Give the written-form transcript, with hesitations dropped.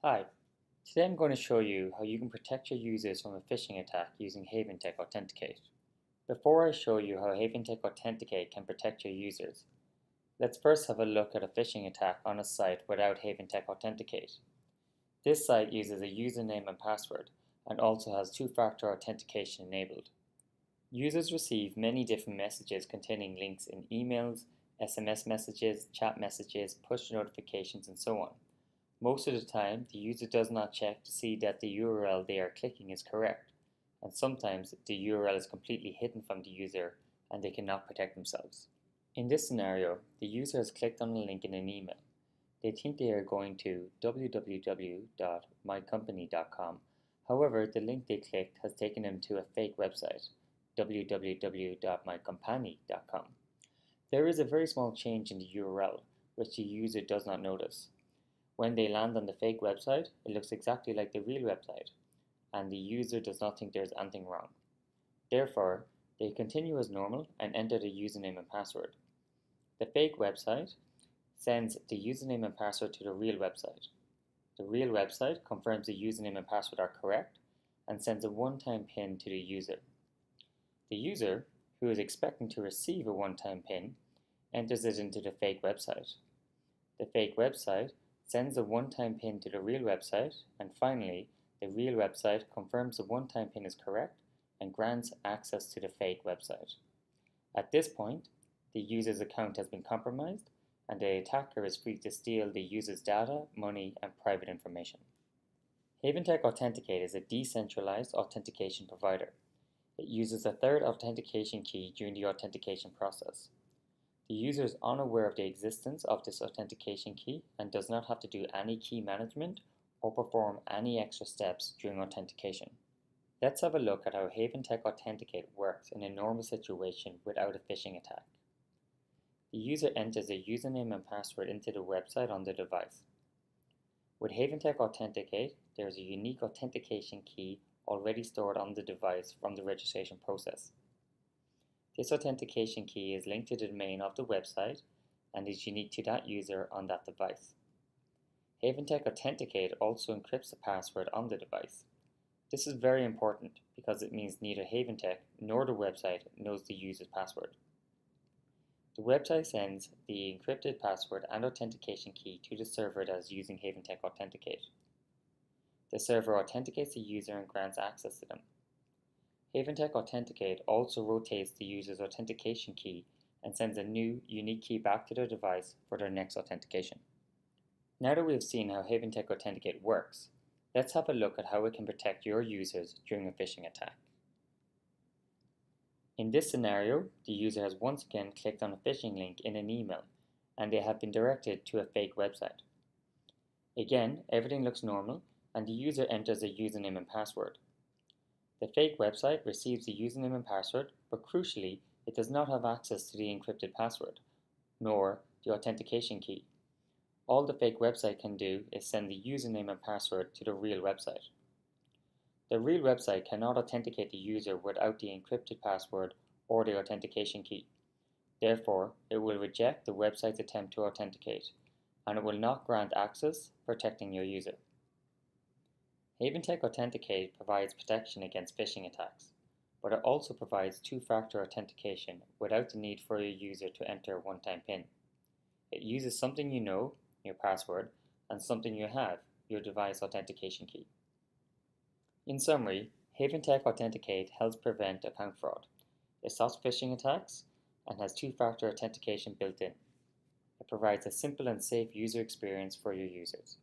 Hi, today I'm going to show you how you can protect your users from a phishing attack using Haventec Authenticate. Before I show you how Haventec Authenticate can protect your users, let's first have a look at a phishing attack on a site without Haventec Authenticate. This site uses a username and password and also has two-factor authentication enabled. Users receive many different messages containing links in emails, SMS messages, chat messages, push notifications, and so on. Most of the time, the user does not check to see that the URL they are clicking is correct, and sometimes the URL is completely hidden from the user and they cannot protect themselves. In this scenario, the user has clicked on a link in an email. They think they are going to www.mycompany.com. However, the link they clicked has taken them to a fake website, www.mycompany.com. There is a very small change in the URL, which the user does not notice. When they land on the fake website, it looks exactly like the real website, and the user does not think there is anything wrong. Therefore, they continue as normal and enter the username and password. The fake website sends the username and password to the real website. The real website confirms the username and password are correct and sends a one-time PIN to the user. The user, who is expecting to receive a one-time PIN, enters it into the fake website. The fake website sends a one-time PIN to the real website, and finally, the real website confirms the one-time PIN is correct and grants access to the fake website. At this point, the user's account has been compromised, and the attacker is free to steal the user's data, money, and private information. Haventec Authenticate is a decentralized authentication provider. It uses a third authentication key during the authentication process. The user is unaware of the existence of this authentication key and does not have to do any key management or perform any extra steps during authentication. Let's have a look at how Haventec Authenticate works in a normal situation without a phishing attack. The user enters a username and password into the website on the device. With Haventec Authenticate, there is a unique authentication key already stored on the device from the registration process. This authentication key is linked to the domain of the website and is unique to that user on that device. Haventec Authenticate also encrypts the password on the device. This is very important because it means neither Haventec nor the website knows the user's password. The website sends the encrypted password and authentication key to the server that is using Haventec Authenticate. The server authenticates the user and grants access to them. Haventec Authenticate also rotates the user's authentication key and sends a new, unique key back to their device for their next authentication. Now that we have seen how Haventec Authenticate works, let's have a look at how it can protect your users during a phishing attack. In this scenario, the user has once again clicked on a phishing link in an email and they have been directed to a fake website. Again, everything looks normal and the user enters a username and password. The fake website receives the username and password, but crucially, it does not have access to the encrypted password, nor the authentication key. All the fake website can do is send the username and password to the real website. The real website cannot authenticate the user without the encrypted password or the authentication key. Therefore, it will reject the website's attempt to authenticate, and it will not grant access, protecting your user. Haventec Authenticate provides protection against phishing attacks, but it also provides two-factor authentication without the need for your user to enter a one-time PIN. It uses something you know, your password, and something you have, your device authentication key. In summary, Haventec Authenticate helps prevent account fraud. It stops phishing attacks and has two-factor authentication built in. It provides a simple and safe user experience for your users.